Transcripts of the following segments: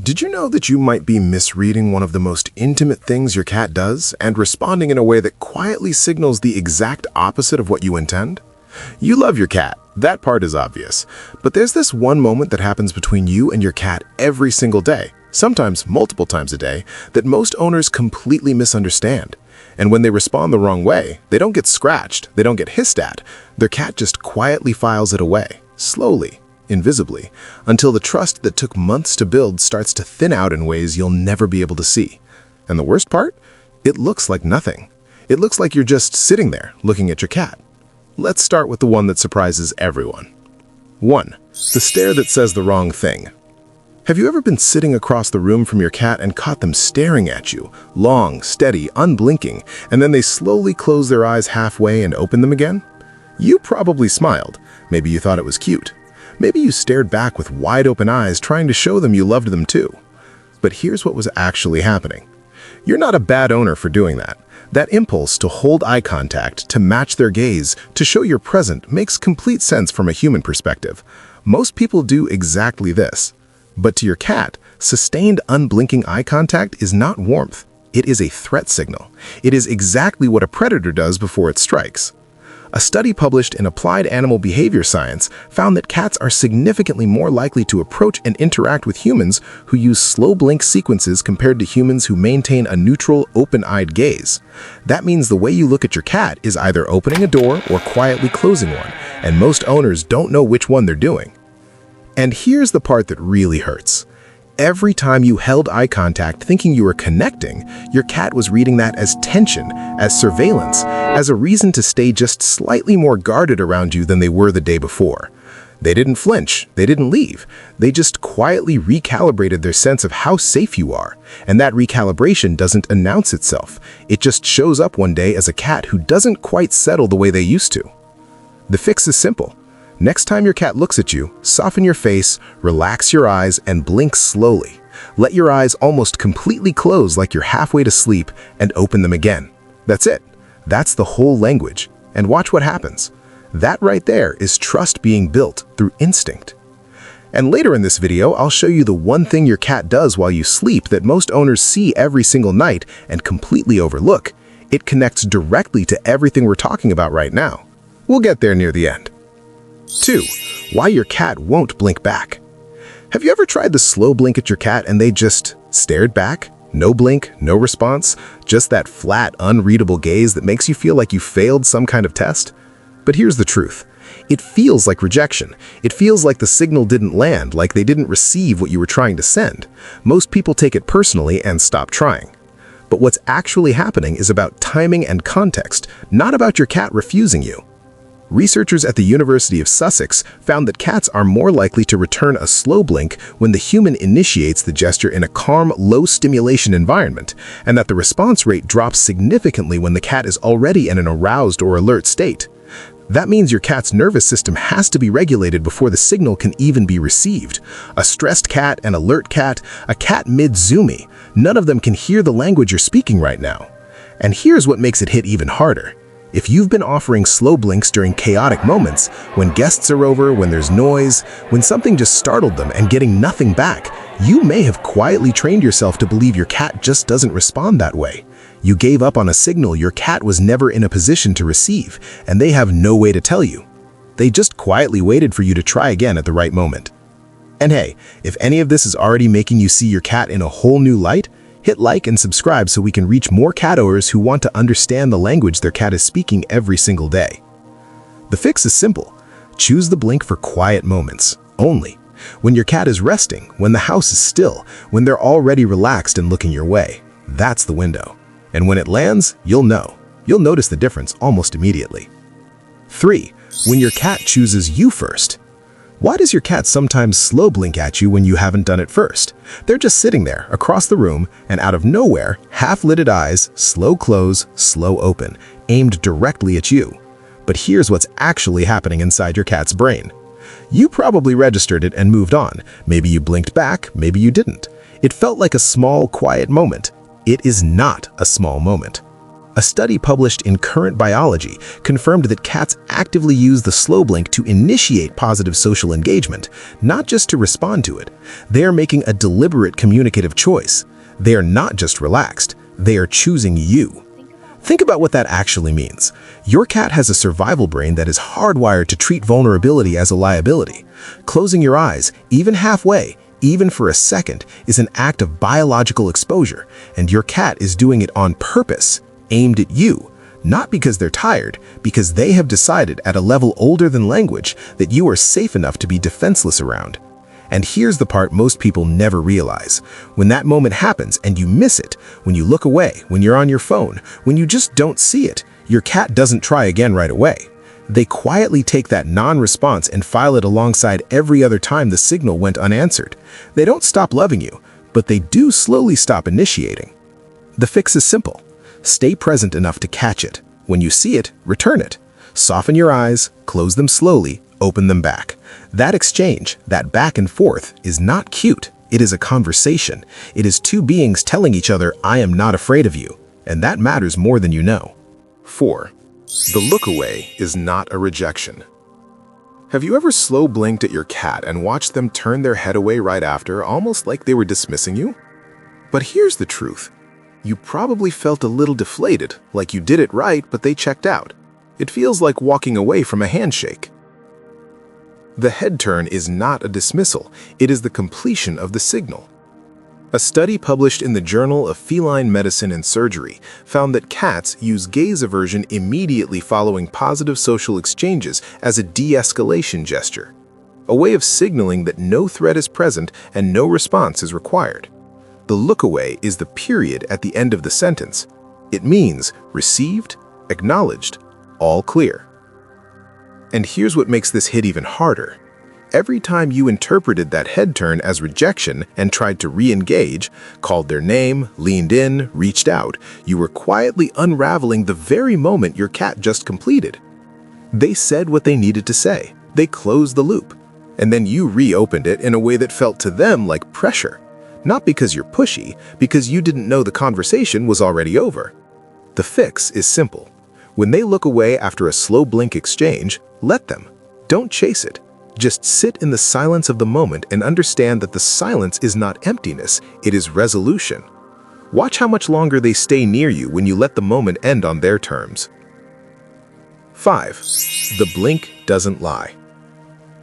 Did you know that you might be misreading one of the most intimate things your cat does and responding in a way that quietly signals the exact opposite of what you intend? You love your cat, that part is obvious. But there's this one moment that happens between you and your cat every single day, sometimes multiple times a day, that most owners completely misunderstand. And when they respond the wrong way, they don't get scratched, they don't get hissed at. Their cat just quietly files it away, slowly, invisibly, until the trust that took months to build starts to thin out in ways you'll never be able to see. And the worst part? It looks like nothing. It looks like you're just sitting there looking at your cat. Let's start with the one that surprises everyone. 1. The stare that says the wrong thing. Have you ever been sitting across the room from your cat and caught them staring at you, long, steady, unblinking, and then they slowly close their eyes halfway and open them again? You probably smiled. Maybe you thought it was cute. Maybe you stared back with wide-open eyes trying to show them you loved them too. But here's what was actually happening. You're not a bad owner for doing that. That impulse to hold eye contact, to match their gaze, to show you're present makes complete sense from a human perspective. Most people do exactly this. But to your cat, sustained unblinking eye contact is not warmth. It is a threat signal. It is exactly what a predator does before it strikes. A study published in Applied Animal Behavior Science found that cats are significantly more likely to approach and interact with humans who use slow blink sequences compared to humans who maintain a neutral, open-eyed gaze. That means the way you look at your cat is either opening a door or quietly closing one, and most owners don't know which one they're doing. And here's the part that really hurts. Every time you held eye contact thinking you were connecting, your cat was reading that as tension, as surveillance, as a reason to stay just slightly more guarded around you than they were the day before. They didn't flinch, they didn't leave. They just quietly recalibrated their sense of how safe you are. And that recalibration doesn't announce itself. It just shows up one day as a cat who doesn't quite settle the way they used to. The fix is simple. Next time your cat looks at you, soften your face, relax your eyes, and blink slowly. Let your eyes almost completely close like you're halfway to sleep and open them again. That's it. That's the whole language. And watch what happens. That right there is trust being built through instinct. And later in this video, I'll show you the one thing your cat does while you sleep that most owners see every single night and completely overlook. It connects directly to everything we're talking about right now. We'll get there near the end. 2. Why your cat won't blink back. Have you ever tried the slow blink at your cat and they just stared back? No blink, no response, just that flat, unreadable gaze that makes you feel like you failed some kind of test? But here's the truth. It feels like rejection. It feels like the signal didn't land, like they didn't receive what you were trying to send. Most people take it personally and stop trying. But what's actually happening is about timing and context, not about your cat refusing you. Researchers at the University of Sussex found that cats are more likely to return a slow blink when the human initiates the gesture in a calm, low-stimulation environment, and that the response rate drops significantly when the cat is already in an aroused or alert state. That means your cat's nervous system has to be regulated before the signal can even be received. A stressed cat, an alert cat, a cat mid-zoomy, none of them can hear the language you're speaking right now. And here's what makes it hit even harder. If you've been offering slow blinks during chaotic moments, when guests are over, when there's noise, when something just startled them and getting nothing back, you may have quietly trained yourself to believe your cat just doesn't respond that way. You gave up on a signal your cat was never in a position to receive, and they have no way to tell you. They just quietly waited for you to try again at the right moment. And hey, if any of this is already making you see your cat in a whole new light, hit like and subscribe so we can reach more cat owners who want to understand the language their cat is speaking every single day. The fix is simple. Choose the blink for quiet moments, only. When your cat is resting, when the house is still, when they're already relaxed and looking your way. That's the window. And when it lands, you'll know. You'll notice the difference almost immediately. 3. When your cat chooses you first. Why does your cat sometimes slow blink at you when you haven't done it first? They're just sitting there, across the room, and out of nowhere, half-lidded eyes, slow close, slow open, aimed directly at you. But here's what's actually happening inside your cat's brain. You probably registered it and moved on. Maybe you blinked back, maybe you didn't. It felt like a small, quiet moment. It is not a small moment. A study published in Current Biology confirmed that cats actively use the slow blink to initiate positive social engagement, not just to respond to it. They are making a deliberate communicative choice. They are not just relaxed, they are choosing you. Think about what that actually means. Your cat has a survival brain that is hardwired to treat vulnerability as a liability. Closing your eyes, even halfway, even for a second, is an act of biological exposure, and your cat is doing it on purpose, aimed at you, not because they're tired, because they have decided at a level older than language that you are safe enough to be defenseless around. And here's the part most people never realize. When that moment happens and you miss it, when you look away, when you're on your phone, when you just don't see it, your cat doesn't try again right away. They quietly take that non-response and file it alongside every other time the signal went unanswered. They don't stop loving you, but they do slowly stop initiating. The fix is simple. Stay present enough to catch it. When you see it, return it. Soften your eyes, close them slowly, open them back. That exchange, that back and forth, is not cute. It is a conversation. It is two beings telling each other, I am not afraid of you. And that matters more than you know. 4. The look away is not a rejection. Have you ever slow blinked at your cat and watched them turn their head away right after, almost like they were dismissing you? But here's the truth. You probably felt a little deflated, like you did it right, but they checked out. It feels like walking away from a handshake. The head turn is not a dismissal, it is the completion of the signal. A study published in the Journal of Feline Medicine and Surgery found that cats use gaze aversion immediately following positive social exchanges as a de-escalation gesture, a way of signaling that no threat is present and no response is required. The look away is the period at the end of the sentence. It means received, acknowledged, all clear. And here's what makes this hit even harder. Every time you interpreted that head turn as rejection and tried to re-engage, called their name, leaned in, reached out, you were quietly unraveling the very moment your cat just completed. They said what they needed to say. They closed the loop. And then you reopened it in a way that felt to them like pressure. Not because you're pushy, because you didn't know the conversation was already over. The fix is simple. When they look away after a slow blink exchange, let them. Don't chase it. Just sit in the silence of the moment and understand that the silence is not emptiness, it is resolution. Watch how much longer they stay near you when you let the moment end on their terms. 5. The blink doesn't lie.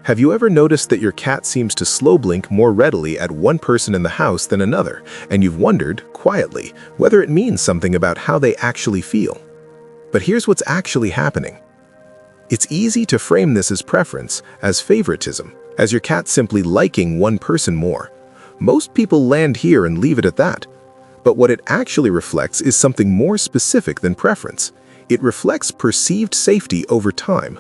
Have you ever noticed that your cat seems to slow blink more readily at one person in the house than another, and you've wondered, quietly, whether it means something about how they actually feel? But here's what's actually happening. It's easy to frame this as preference, as favoritism, as your cat simply liking one person more. Most people land here and leave it at that. But what it actually reflects is something more specific than preference. It reflects perceived safety over time.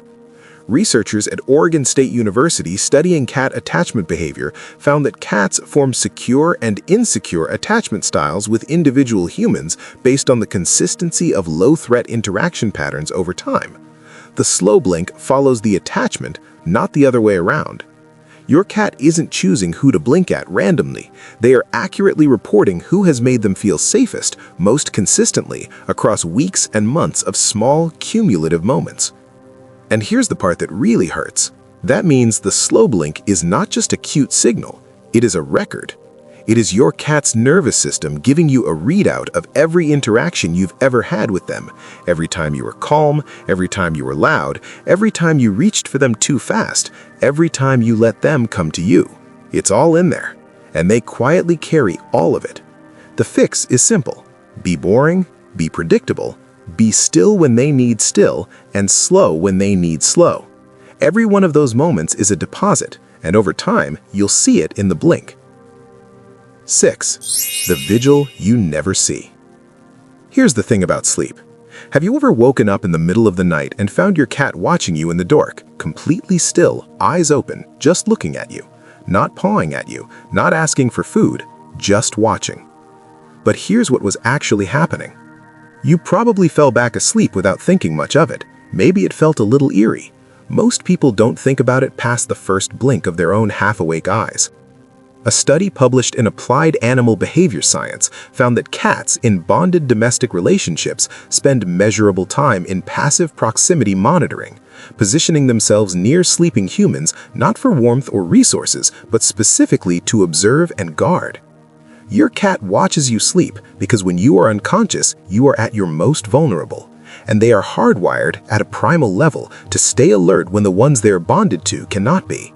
Researchers at Oregon State University studying cat attachment behavior found that cats form secure and insecure attachment styles with individual humans based on the consistency of low-threat interaction patterns over time. The slow blink follows the attachment, not the other way around. Your cat isn't choosing who to blink at randomly. They are accurately reporting who has made them feel safest most consistently across weeks and months of small, cumulative moments. And here's the part that really hurts. That means the slow blink is not just a cute signal, it is a record. It is your cat's nervous system giving you a readout of every interaction you've ever had with them. Every time you were calm, every time you were loud, every time you reached for them too fast, every time you let them come to you. It's all in there, and they quietly carry all of it. The fix is simple. Be boring, be predictable, be still when they need still, and slow when they need slow. Every one of those moments is a deposit, and over time, you'll see it in the blink. 6. The vigil you never see. Here's the thing about sleep. Have you ever woken up in the middle of the night and found your cat watching you in the dark, completely still, eyes open, just looking at you, not pawing at you, not asking for food, just watching? But here's what was actually happening. You probably fell back asleep without thinking much of it. Maybe it felt a little eerie. Most people don't think about it past the first blink of their own half-awake eyes. A study published in Applied Animal Behavior Science found that cats in bonded domestic relationships spend measurable time in passive proximity monitoring, positioning themselves near sleeping humans not for warmth or resources, but specifically to observe and guard. Your cat watches you sleep because when you are unconscious, you are at your most vulnerable, and they are hardwired at a primal level to stay alert when the ones they are bonded to cannot be.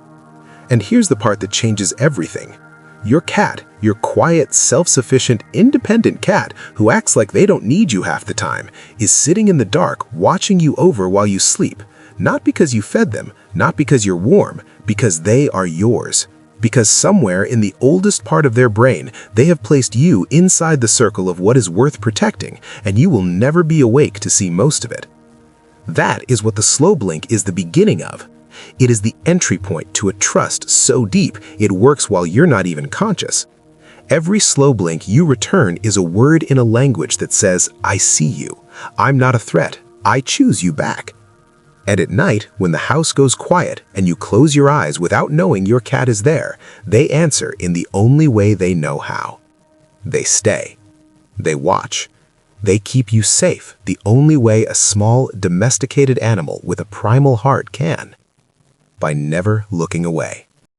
And here's the part that changes everything. Your cat, your quiet, self-sufficient, independent cat who acts like they don't need you half the time, is sitting in the dark watching you over while you sleep, not because you fed them, not because you're warm, because they are yours. Because somewhere in the oldest part of their brain, they have placed you inside the circle of what is worth protecting, and you will never be awake to see most of it. That is what the slow blink is the beginning of. It is the entry point to a trust so deep it works while you're not even conscious. Every slow blink you return is a word in a language that says, I see you. I'm not a threat. I choose you back. And at night, when the house goes quiet and you close your eyes without knowing your cat is there, they answer in the only way they know how. They stay. They watch. They keep you safe the only way a small, domesticated animal with a primal heart can. By never looking away.